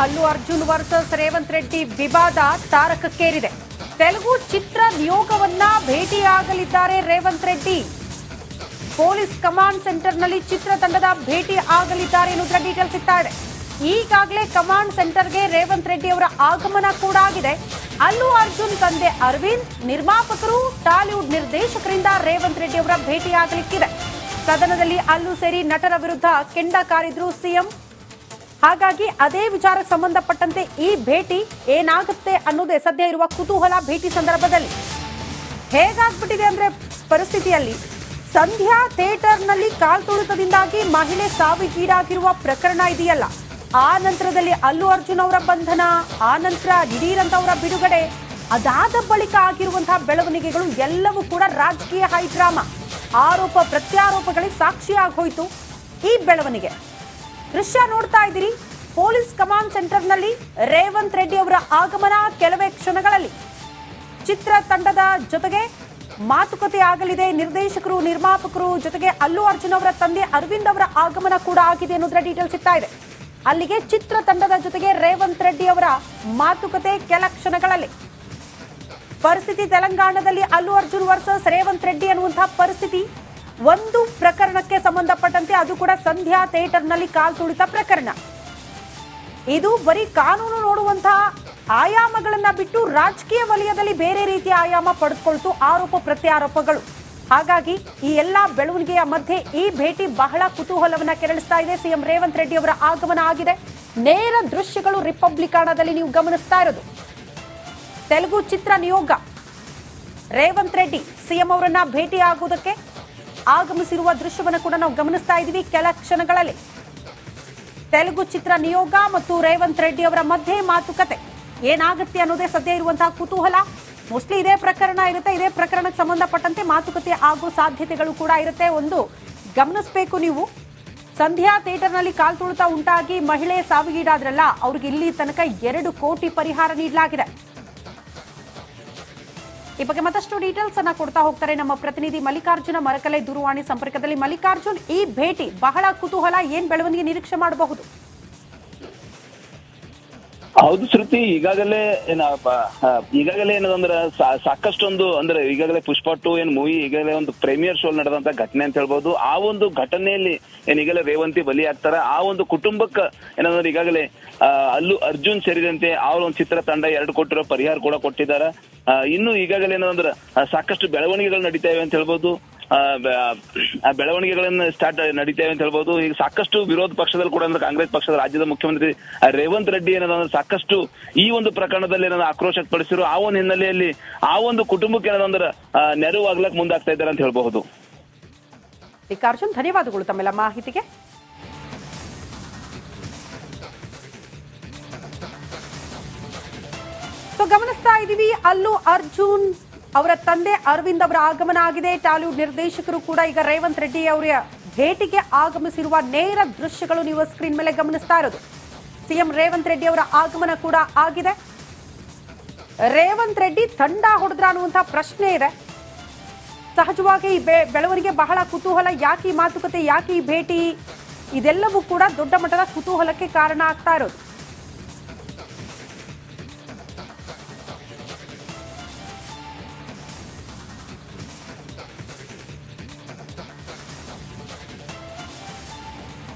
Allu Arjun versus Revanth Reddy ವಿವಾದ ತಾರಕಕ್ಕೇರಿದೆ. ತೆಲುಗು ಚಿತ್ರ ನಿಯೋಗವನ್ನ ಭೇಟಿಯಾಗಲಿದ್ದಾರೆ Revanth Reddy. Police command ಸೆಂಟರ್ನಲ್ಲಿ ಚಿತ್ರತಂಡದ ಭೇಟಿ ಆಗಲಿದ್ದಾರೆ ಎನ್ನುವುದರ ಡೀಟೇಲ್ಸ್ ಸಿಗ್ತಾ ಇದೆ. ಈಗಾಗಲೇ ಕಮಾಂಡ್ ಸೆಂಟರ್ಗೆ ರೇವಂತ್ ರೆಡ್ಡಿ ಅವರ ಆಗಮನ ಕೂಡ ಆಗಿದೆ. ಅಲ್ಲು ಅರ್ಜುನ್ ತಂದೆ ಅರವಿಂದ್, ನಿರ್ಮಾಪಕರು, ಟಾಲಿವುಡ್ ನಿರ್ದೇಶಕರಿಂದ ರೇವಂತ್ ರೆಡ್ಡಿ ಅವರ ಭೇಟಿಯಾಗಲಿಕ್ಕಿದೆ. ಸದನದಲ್ಲಿ ಅಲ್ಲು ಸೇರಿ ನಟರ ವಿರುದ್ಧ ಕೆಂಡ ಕಾರಿದ್ರು ಸಿಎಂ. ಹಾಗಾಗಿ ಅದೇ ವಿಚಾರಕ್ಕೆ ಸಂಬಂಧಪಟ್ಟಂತೆ ಈ ಭೇಟಿ ಏನಾಗುತ್ತೆ ಅನ್ನೋದೇ ಸದ್ಯ ಇರುವ ಕುತೂಹಲ. ಭೇಟಿ ಸಂದರ್ಭದಲ್ಲಿ ಹೇಗಾಗ್ಬಿಟ್ಟಿದೆ ಅಂದ್ರೆ ಪರಿಸ್ಥಿತಿಯಲ್ಲಿ ಸಂಧ್ಯಾ ಥಿಯೇಟರ್ನಲ್ಲಿ ಕಾಲ್ತುಳಿತದಿಂದಾಗಿ ಮಹಿಳೆ ಸಾವಿಗೀಡಾಗಿರುವ ಪ್ರಕರಣ ಇದೆಯಲ್ಲ, ಆ ನಂತರದಲ್ಲಿ ಅಲ್ಲು ಅರ್ಜುನ್ ಅವರ ಬಂಧನ, ಆ ನಂತರ ದಿಢೀರಂತ ಅವರ ಬಿಡುಗಡೆ, ಅದಾದ ಬಳಿಕ ಆಗಿರುವಂತಹ ಬೆಳವಣಿಗೆಗಳು ಎಲ್ಲವೂ ಕೂಡ ರಾಜಕೀಯ ಹೈಡ್ರಾಮಾ, ಆರೋಪ ಪ್ರತ್ಯಾರೋಪಗಳಿಗೆ ಸಾಕ್ಷಿಯಾಗಿ ಹೋಯಿತು. ಈ ಬೆಳವಣಿಗೆ ದೃಶ್ಯ ನೋಡ್ತಾ ಇದ್ದೀರಿ. ಪೊಲೀಸ್ ಕಮಾಂಡ್ ಸೆಂಟರ್ನಲ್ಲಿ ರೇವಂತ್ ರೆಡ್ಡಿ ಅವರ ಆಗಮನ ಕೆಲವೇ ಕ್ಷಣಗಳಲ್ಲಿ. ಚಿತ್ರತಂಡದ ಜೊತೆಗೆ ಮಾತುಕತೆ ಆಗಲಿದೆ. ನಿರ್ದೇಶಕರು, ನಿರ್ಮಾಪಕರು ಜೊತೆಗೆ ಅಲ್ಲು ಅರ್ಜುನ್ ಅವರ ತಂದೆ ಅರವಿಂದ್ ಅವರ ಆಗಮನ ಕೂಡ ಆಗಿದೆ ಅನ್ನೋದರ ಡೀಟೇಲ್ ಸಿಗ್ತಾ ಇದೆ. ಅಲ್ಲಿಗೆ ಚಿತ್ರತಂಡದ ಜೊತೆಗೆ ರೇವಂತ್ ರೆಡ್ಡಿ ಅವರ ಮಾತುಕತೆ ಕೆಲ ಕ್ಷಣಗಳಲ್ಲಿ. ಪರಿಸ್ಥಿತಿ ತೆಲಂಗಾಣದಲ್ಲಿ ಅಲ್ಲು ಅರ್ಜುನ್ ವರ್ಸಸ್ ರೇವಂತ್ ರೆಡ್ಡಿ ಅನ್ನುವಂತಹ ಪರಿಸ್ಥಿತಿ. ಒಂದು ಪ್ರಕರಣಕ್ಕೆ ಸಂಬಂಧಪಟ್ಟಂತೆ, ಅದು ಕೂಡ ಸಂಧ್ಯಾ ಥಿಯೇಟರ್ನಲ್ಲಿ ಕಾಲ್ತುಳಿತ ಪ್ರಕರಣ. ಇದು ಬರೀ ಕಾನೂನು ನೋಡುವಂತಹ ಆಯಾಮಗಳನ್ನ ಬಿಟ್ಟು ರಾಜಕೀಯ ವಲಯದಲ್ಲಿ ಬೇರೆ ರೀತಿಯ ಆಯಾಮ ಪಡೆದುಕೊಳ್ತು, ಆರೋಪ ಪ್ರತ್ಯಾರೋಪಗಳು. ಹಾಗಾಗಿ ಈ ಎಲ್ಲಾ ಬೆಳವಣಿಗೆಯ ಮಧ್ಯೆ ಈ ಭೇಟಿ ಬಹಳ ಕುತೂಹಲವನ್ನ ಕೆರಳಿಸ್ತಾ ಇದೆ. ಸಿಎಂ ರೇವಂತ್ ರೆಡ್ಡಿ ಅವರ ಆಗಮನ ಆಗಿದೆ. ನೇರ ದೃಶ್ಯಗಳು ರಿಪಬ್ಲಿಕಾಣದಲ್ಲಿ ನೀವು ಗಮನಿಸ್ತಾ ಇರೋದು. ತೆಲುಗು ಚಿತ್ರ ನಿಯೋಗ ರೇವಂತ್ ರೆಡ್ಡಿ ಸಿಎಂ ಅವರನ್ನ ಭೇಟಿ ಆಗುವುದಕ್ಕೆ ಆಗಮಿಸಿರುವ ದೃಶ್ಯವನ್ನು ಕೂಡ ನಾವು ಗಮನಿಸ್ತಾ ಇದ್ದೀವಿ. ಕೆಲ ಕ್ಷಣಗಳಲ್ಲಿ ತೆಲುಗು ಚಿತ್ರ ನಿಯೋಗ ಮತ್ತು ರೇವಂತ್ ರೆಡ್ಡಿ ಅವರ ಮಧ್ಯೆ ಮಾತುಕತೆ ಏನಾಗುತ್ತೆ ಅನ್ನೋದೇ ಸದ್ಯ ಇರುವಂತಹ ಕುತೂಹಲ. ಮೋಸ್ಟ್ಲಿ ಇದೇ ಪ್ರಕರಣ ಇರುತ್ತೆ. ಇದೇ ಪ್ರಕರಣಕ್ಕೆ ಸಂಬಂಧಪಟ್ಟಂತೆ ಮಾತುಕತೆ ಆಗೋ ಸಾಧ್ಯತೆಗಳು ಕೂಡ ಇರುತ್ತೆ. ಒಂದು ಗಮನಿಸಬೇಕು ನೀವು, ಸಂಧ್ಯಾ ಥಿಯೇಟರ್ನಲ್ಲಿ ಕಾಲ್ತುಳಿತ ಉಂಟಾಗಿ ಮಹಿಳೆ ಸಾವಿಗೀಡಾದ್ರಲ್ಲ, ಅವ್ರಿಗೆ ಇಲ್ಲಿ ತನಕ 2 ಕೋಟಿ ಪರಿಹಾರ ನೀಡಲಾಗಿದೆ. ಈ ಬಗ್ಗೆ ಮತ್ತಷ್ಟು ಡೀಟೇಲ್ಸ್ ಅನ್ನ ಕೊಡ್ತಾ ಹೋಗ್ತಾರೆ ನಮ್ಮ ಪ್ರತಿನಿಧಿ ಮಲ್ಲಿಕಾರ್ಜುನ ಮರಕಲೆ ದೂರವಾಣಿ ಸಂಪರ್ಕದಲ್ಲಿ. ಮಲ್ಲಿಕಾರ್ಜುನ್, ಈ ಭೇಟಿ ಬಹಳ ಕುತೂಹಲ, ಏನ್ ಬೆಳವಣಿಗೆ ನಿರೀಕ್ಷೆ ಮಾಡಬಹುದು? ಹೌದು ಶ್ರುತಿ, ಈಗಾಗಲೇ ಏನದಂದ್ರೆ ಸಾಕಷ್ಟೊಂದು ಅಂದ್ರೆ ಈಗಾಗಲೇ ಪುಷ್ಪ 2 ಏನ್ ಮೂವಿ ಈಗಾಗಲೇ ಒಂದು ಪ್ರೀಮಿಯರ್ ಶೋ ನಡೆದಂತ ಘಟನೆ ಅಂತ ಹೇಳ್ಬೋದು. ಆ ಒಂದು ಘಟನೆಯಲ್ಲಿ ಈಗಾಗಲೇ ರೇವಂತಿ ಬಲಿ ಆಗ್ತಾರ. ಆ ಒಂದು ಕುಟುಂಬಕ್ಕೆ ಏನಂದ್ರೆ ಈಗಾಗಲೇ ಅಲ್ಲು ಅರ್ಜುನ್ ಸೇರಿದಂತೆ ಅವ್ರ ಒಂದು ಚಿತ್ರತಂಡ 2 ಕೋಟಿ ಪರಿಹಾರ ಕೂಡ ಕೊಟ್ಟಿದ್ದಾರೆ. ಇನ್ನು ಈಗಾಗಲೇ ಏನಂದ್ರೆ ಸಾಕಷ್ಟು ಬೆಳವಣಿಗೆಗಳು ನಡೀತಾ ಇವೆ ಅಂತ ಹೇಳ್ಬೋದು. ಆ ಬೆಳವಣಿಗೆಗಳನ್ನ ನಡೀತೇವೆ ಅಂತ ಹೇಳ್ಬೋದು. ಈಗ ಸಾಕಷ್ಟು ವಿರೋಧ ಪಕ್ಷದಲ್ಲಿ ಕೂಡ ಅಂದ್ರೆ ಕಾಂಗ್ರೆಸ್ ಪಕ್ಷದ ರಾಜ್ಯದ ಮುಖ್ಯಮಂತ್ರಿ ರೇವಂತ್ ರೆಡ್ಡಿ ಏನಂದ್ರೆ ಸಾಕಷ್ಟು ಈ ಒಂದು ಪ್ರಕರಣದಲ್ಲಿ ಏನಾದ್ರು ಆಕ್ರೋಶ ವ್ಯಕ್ತಪಡಿಸಿದ್ರು. ಆ ಒಂದು ಹಿನ್ನೆಲೆಯಲ್ಲಿ ಆ ಒಂದು ಕುಟುಂಬಕ್ಕೆ ಏನಂದ್ರೆ ನೆರವು ಆಗ್ಲಕ್ ಮುಂದಾಗ್ತಾ ಇದ್ದಾರೆ ಅಂತ ಹೇಳ್ಬಹುದು. ಮಲ್ಲಿಕಾರ್ಜುನ್, ಧನ್ಯವಾದಗಳು ತಮ್ಮೆಲ್ಲ ಮಾಹಿತಿಗೆ. ಗಮನಿಸ್ತಾ ಇದೀವಿ, ಅಲ್ಲು ಅರ್ಜುನ್ ಅವರ ತಂದೆ ಅರವಿಂದ್ ಅವರ ಆಗಮನ ಆಗಿದೆ. ಟಾಲಿವುಡ್ ನಿರ್ದೇಶಕರು ಕೂಡ ಈಗ ರೇವಂತ್ ರೆಡ್ಡಿ ಅವರ ಭೇಟಿಗೆ ಆಗಮಿಸಿರುವ ನೇರ ದೃಶ್ಯಗಳು ನೀವು ಸ್ಕ್ರೀನ್ ಮೇಲೆ ಗಮನಿಸ್ತಾ ಇರೋದು. ಸಿಎಂ ರೇವಂತ್ ರೆಡ್ಡಿ ಅವರ ಆಗಮನ ಕೂಡ ಆಗಿದೆ. ರೇವಂತ್ ರೆಡ್ಡಿ ತಂಡ ಹೊಡೆದ್ರ ಅನ್ನುವಂತಹ ಪ್ರಶ್ನೆ ಇದೆ. ಸಹಜವಾಗಿ ಈ ಬೆಳವಣಿಗೆ ಬಹಳ ಕುತೂಹಲ. ಯಾಕೆ ಈ ಮಾತುಕತೆ, ಯಾಕೆ ಈ ಭೇಟಿ, ಇದೆಲ್ಲವೂ ಕೂಡ ದೊಡ್ಡ ಮಟ್ಟದ ಕುತೂಹಲಕ್ಕೆ ಕಾರಣ ಆಗ್ತಾ ಇರೋದು.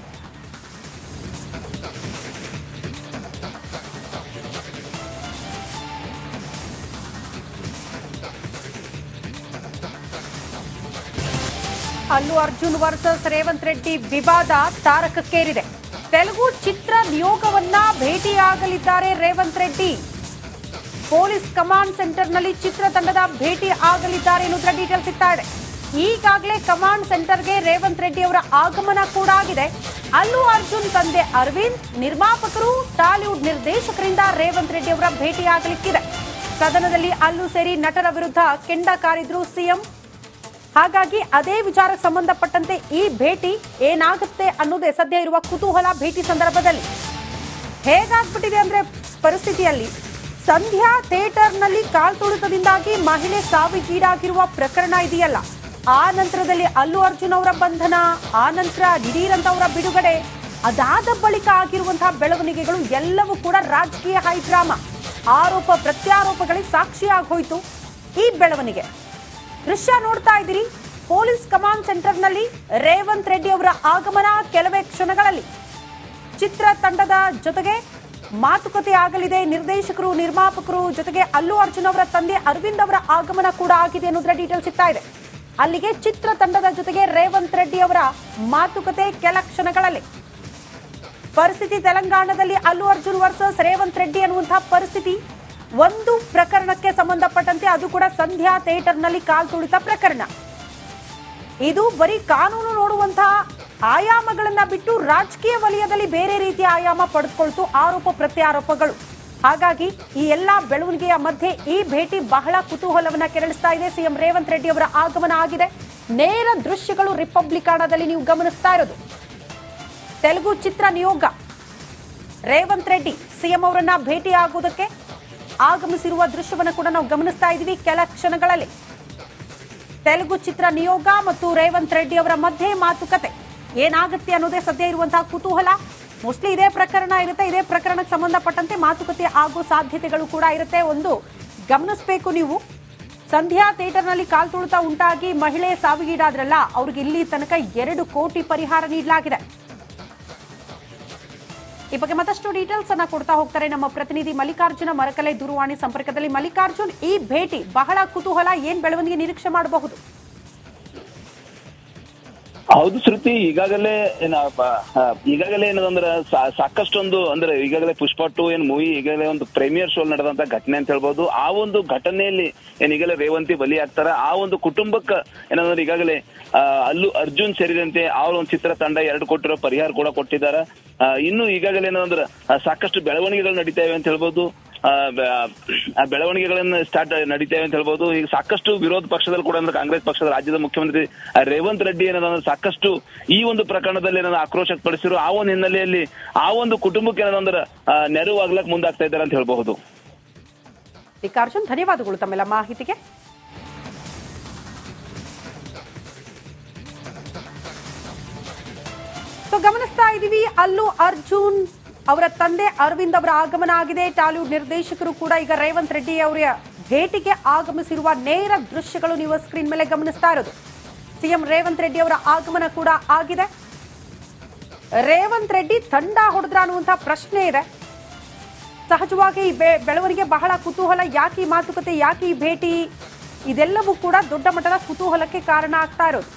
ಅಲ್ಲು ಅರ್ಜುನ್ ವರ್ಸಸ್ ರೇವಂತ್ ರೆಡ್ಡಿ ವಿವಾದ ತಾರಕಕ್ಕೇರಿದೆ. ತೆಲುಗು ಚಿತ್ರ ನಿಯೋಗವನ್ನ ಭೇಟಿಯಾಗಲಿದ್ದಾರೆ ರೇವಂತ್ ರೆಡ್ಡಿ. ಪೊಲೀಸ್ ಕಮಾಂಡ್ ಸೆಂಟರ್ನಲ್ಲಿ ಚಿತ್ರತಂಡದ ಭೇಟಿ ಆಗಲಿದ್ದಾರೆ ಎನ್ನುವುದರ ಡೀಟೇಲ್ ಸಿಗ್ತಾ ಇದೆ. ಈಗಾಗಲೇ ಕಮಾಂಡ್ ಸೆಂಟರ್ಗೆ ರೇವಂತ್ ರೆಡ್ಡಿ ಅವರ ಆಗಮನ ಕೂಡ ಆಗಿದೆ. ಅಲ್ಲು ಅರ್ಜುನ್ ತಂದೆ ಅರವಿಂದ್, ನಿರ್ಮಾಪಕರು, ಟಾಲಿವುಡ್ ನಿರ್ದೇಶಕರಿಂದ ರೇವಂತ್ ರೆಡ್ಡಿ ಅವರ ಭೇಟಿ ಆಗಲಿಕ್ಕಿದೆ. ಸದನದಲ್ಲಿ ಅಲ್ಲು ಸೇರಿ ನಟರ ವಿರುದ್ಧ ಕೆಂಡ ಕಾರಿದ್ರು ಸಿಎಂ. ಹಾಗಾಗಿ ಅದೇ ವಿಚಾರಕ್ಕೆ ಸಂಬಂಧಪಟ್ಟಂತೆ ಈ ಭೇಟಿ ಏನಾಗುತ್ತೆ ಅನ್ನೋದೇ ಸದ್ಯ ಇರುವ ಕುತೂಹಲ. ಭೇಟಿ ಸಂದರ್ಭದಲ್ಲಿ ಹೇಗಾಗ್ಬಿಟ್ಟಿದೆ ಅಂದ್ರೆ ಪರಿಸ್ಥಿತಿಯಲ್ಲಿ ಸಂಧ್ಯಾ ಥಿಯೇಟರ್ನಲ್ಲಿ ಕಾಲ್ತುಳಿತದಿಂದಾಗಿ ಮಹಿಳೆ ಸಾವಿಗೀಡಾಗಿರುವ ಪ್ರಕರಣ ಇದೆಯಲ್ಲ, ಆ ನಂತರದಲ್ಲಿ ಅಲ್ಲು ಅರ್ಜುನ್ ಅವರ ಬಂಧನ, ಆ ನಂತರ ದಿಢೀರಂತ ಅವರ ಬಿಡುಗಡೆ, ಅದಾದ ಬಳಿಕ ಆಗಿರುವಂತಹ ಬೆಳವಣಿಗೆಗಳು ಎಲ್ಲವೂ ಕೂಡ ರಾಜಕೀಯ ಹೈಡ್ರಾಮಾ, ಆರೋಪ ಪ್ರತ್ಯಾರೋಪಗಳಿಗೆ ಸಾಕ್ಷಿಯಾಗಿ ಹೋಯಿತು ಈ ಬೆಳವಣಿಗೆ. ದೃಶ್ಯ ನೋಡ್ತಾ ಇದ್ದೀರಿ, ಪೊಲೀಸ್ ಕಮಾಂಡ್ ಸೆಂಟರ್ನಲ್ಲಿ ರೇವಂತ್ ರೆಡ್ಡಿ ಅವರ ಆಗಮನ ಕೆಲವೇ ಕ್ಷಣಗಳಲ್ಲಿ. ಚಿತ್ರತಂಡದ ಜೊತೆಗೆ ಮಾತುಕತೆ ಆಗಲಿದೆ. ನಿರ್ದೇಶಕರು, ನಿರ್ಮಾಪಕರು ಜೊತೆಗೆ ಅಲ್ಲು ಅರ್ಜುನ್ ಅವರ ತಂದೆ ಅರವಿಂದ್ ಅವರ ಆಗಮನ ಕೂಡ ಆಗಿದೆ ಅನ್ನೋದರ ಡೀಟೇಲ್ ಸಿಗ್ತಾ ಇದೆ. ಅಲ್ಲಿಗೆ ಚಿತ್ರತಂಡದ ಜೊತೆಗೆ ರೇವಂತ್ ರೆಡ್ಡಿ ಅವರ ಮಾತುಕತೆ ಕೆಲ ಕ್ಷಣಗಳಲ್ಲಿ. ಪರಿಸ್ಥಿತಿ ತೆಲಂಗಾಣದಲ್ಲಿ ಅಲ್ಲು ಅರ್ಜುನ್ ವರ್ಸಸ್ ರೇವಂತ್ ರೆಡ್ಡಿ ಅನ್ನುವಂತಹ ಪರಿಸ್ಥಿತಿ, ಒಂದು ಪ್ರಕರಣಕ್ಕೆ ಸಂಬಂಧಪಟ್ಟಂತೆ, ಅದು ಕೂಡ ಸಂಧ್ಯಾ ಥಿಯೇಟರ್ನಲ್ಲಿ ಕಾಲ್ ತುಳಿತ ಪ್ರಕರಣ. ಇದು ಬರೀ ಕಾನೂನು ನೋಡುವಂತಹ ಆಯಾಮಗಳನ್ನ ಬಿಟ್ಟು ರಾಜಕೀಯ ವಲಯದಲ್ಲಿ ಬೇರೆ ರೀತಿಯ ಆಯಾಮ ಪಡೆದುಕೊಳ್ತು ಆರೋಪ ಪ್ರತ್ಯಾರೋಪಗಳು. ಹಾಗಾಗಿ ಈ ಎಲ್ಲಾ ಬೆಳವಣಿಗೆಯ ಮಧ್ಯೆ ಈ ಭೇಟಿ ಬಹಳ ಕುತೂಹಲವನ್ನ ಕೆರಳಿಸ್ತಾ ಇದೆ. ಸಿಎಂ ರೇವಂತ್ ರೆಡ್ಡಿ ಅವರ ಆಗಮನ ಆಗಿದೆ. ನೇರ ದೃಶ್ಯಗಳು ರಿಪಬ್ಲಿಕಾಣದಲ್ಲಿ ನೀವು ಗಮನಿಸ್ತಾ ಇರೋದು. ತೆಲುಗು ಚಿತ್ರ ನಿಯೋಗ ರೇವಂತ್ ರೆಡ್ಡಿ ಸಿಎಂ ಅವರನ್ನ ಭೇಟಿಯಾಗುವುದಕ್ಕೆ ಆಗಮಿಸಿರುವ ದೃಶ್ಯವನ್ನು ಕೂಡ ನಾವು ಗಮನಿಸ್ತಾ ಇದ್ದೀವಿ ಕೆಲ ಕ್ಷಣಗಳಲ್ಲಿ. ತೆಲುಗು ಚಿತ್ರ ನಿಯೋಗ ಮತ್ತು ರೇವಂತ್ ರೆಡ್ಡಿ ಅವರ ಮಧ್ಯೆ ಮಾತುಕತೆ ಏನಾಗುತ್ತೆ ಅನ್ನೋದೇ ಸದ್ಯ ಇರುವಂತಹ ಕುತೂಹಲ. ಮೋಸ್ಟ್ಲಿ ಇದೇ ಪ್ರಕರಣ ಇರುತ್ತೆ, ಇದೇ ಪ್ರಕರಣಕ್ಕೆ ಸಂಬಂಧಪಟ್ಟಂತೆ ಮಾತುಕತೆ ಆಗೋ ಸಾಧ್ಯತೆಗಳು ಕೂಡ ಇರುತ್ತೆ. ಒಂದು ಗಮನಿಸಬೇಕು ನೀವು, ಸಂಧ್ಯಾ ಥಿಯೇಟರ್ನಲ್ಲಿ ಕಾಲ್ ತುಳಿತ ಉಂಟಾಗಿ ಮಹಿಳೆ ಸಾವಿಗೀಡಾದ್ರಲ್ಲ, ಅವ್ರಿಗೆ ಇಲ್ಲಿ ತನಕ 2 ಕೋಟಿ ಪರಿಹಾರ ನೀಡಲಾಗಿದೆ. ಈ ಬಗ್ಗೆ ಮತ್ತಷ್ಟು ಡೀಟೇಲ್ಸ್ ಅನ್ನ ಕೊಡ್ತಾ ಹೋಗ್ತಾರೆ ನಮ್ಮ ಪ್ರತಿನಿಧಿ ಮಲ್ಲಿಕಾರ್ಜುನ ಮರಕಲೆ ದೂರವಾಣಿ ಸಂಪರ್ಕದಲ್ಲಿ. ಮಲ್ಲಿಕಾರ್ಜುನ್, ಈ ಭೇಟಿ ಬಹಳ ಕುತೂಹಲ, ಏನ್ ಬೆಳವಣಿಗೆ ನಿರೀಕ್ಷೆ ಮಾಡಬಹುದು? ಹೌದು ಶ್ರುತಿ, ಈಗಾಗಲೇ ಏನದಂದ್ರೆ ಸಾಕಷ್ಟೊಂದು ಅಂದ್ರೆ ಈಗಾಗಲೇ ಪುಷ್ಪ 2 ಏನ್ ಮೂವಿ ಈಗಾಗಲೇ ಒಂದು ಪ್ರೀಮಿಯರ್ ಶೋ ನಡೆದಂತ ಘಟನೆ ಅಂತ ಹೇಳ್ಬೋದು. ಆ ಒಂದು ಘಟನೆಯಲ್ಲಿ ಈಗಾಗಲೇ ರೇವಂತಿ ಬಲಿ ಆಗ್ತಾರ. ಆ ಒಂದು ಕುಟುಂಬಕ್ಕೆ ಏನಂದ್ರೆ ಈಗಾಗಲೇ ಅಲ್ಲು ಅರ್ಜುನ್ ಸೇರಿದಂತೆ ಅವ್ರ ಒಂದು ಚಿತ್ರ ತಂಡ 2 ಕೋಟಿ ರೂಪಾಯಿ ಪರಿಹಾರ ಕೂಡ ಕೊಟ್ಟಿದ್ದಾರೆ. ಇನ್ನು ಈಗಾಗಲೇ ಏನಂದ್ರೆ ಸಾಕಷ್ಟು ಬೆಳವಣಿಗೆಗಳು ನಡೀತಾ ಇವೆ ಅಂತ ಹೇಳ್ಬೋದು. ಬೆಳವಣಿಗೆಗಳನ್ನ ನಡೀತೇವೆ ಅಂತ ಹೇಳ್ಬೋದು. ಈಗ ಸಾಕಷ್ಟು ವಿರೋಧ ಪಕ್ಷದಲ್ಲಿ ಕೂಡ ಅಂದ್ರೆ ಕಾಂಗ್ರೆಸ್ ಪಕ್ಷದ ರಾಜ್ಯದ ಮುಖ್ಯಮಂತ್ರಿ ರೇವಂತ್ ರೆಡ್ಡಿ ಏನಂದ್ರೆ ಸಾಕಷ್ಟು ಈ ಒಂದು ಪ್ರಕರಣದಲ್ಲಿ ಏನಾದ್ರು ಆಕ್ರೋಶ ಪಡಿಸಿರೋ ಆ ಒಂದು ಹಿನ್ನೆಲೆಯಲ್ಲಿ ಆ ಒಂದು ಕುಟುಂಬಕ್ಕೆ ಏನಂದ್ರೆ ನೆರವಾಗ್ಲಕ್ ಮುಂದಾಗ್ತಾ ಇದ್ದಾರೆ ಅಂತ ಹೇಳ್ಬಹುದು. ಮಲ್ಲಿಕಾರ್ಜುನ್, ಧನ್ಯವಾದಗಳು ತಮ್ಮೆಲ್ಲ ಮಾಹಿತಿಗೆ. ಗಮನಿಸ್ತಾ ಇದೀವಿ, ಅಲ್ಲು ಅರ್ಜುನ್ ಅವರ ತಂದೆ ಅರವಿಂದ್ ಅವರ ಆಗಮನ ಆಗಿದೆ. ಟಾಲಿವುಡ್ ನಿರ್ದೇಶಕರು ಕೂಡ ಈಗ ರೇವಂತ್ ರೆಡ್ಡಿ ಅವರ ಭೇಟಿಗೆ ಆಗಮಿಸಿರುವ ನೇರ ದೃಶ್ಯಗಳು ನೀವು ಸ್ಕ್ರೀನ್ ಮೇಲೆ ಗಮನಿಸ್ತಾ ಇರೋದು. ಸಿಎಂ ರೇವಂತ್ ರೆಡ್ಡಿ ಅವರ ಆಗಮನ ಕೂಡ ಆಗಿದೆ. ರೇವಂತ್ ರೆಡ್ಡಿ ತಂಡ ಹೊಡೆದ್ರ ಅನ್ನುವಂತಹ ಪ್ರಶ್ನೆ ಇದೆ. ಸಹಜವಾಗಿ ಈ ಬೆಳವಣಿಗೆ ಬಹಳ ಕುತೂಹಲ. ಯಾಕೆ ಈ ಮಾತುಕತೆ, ಯಾಕೆ ಈ ಭೇಟಿ, ಇದೆಲ್ಲವೂ ಕೂಡ ದೊಡ್ಡ ಮಟ್ಟದ ಕುತೂಹಲಕ್ಕೆ ಕಾರಣ ಆಗ್ತಾ ಇರೋದು.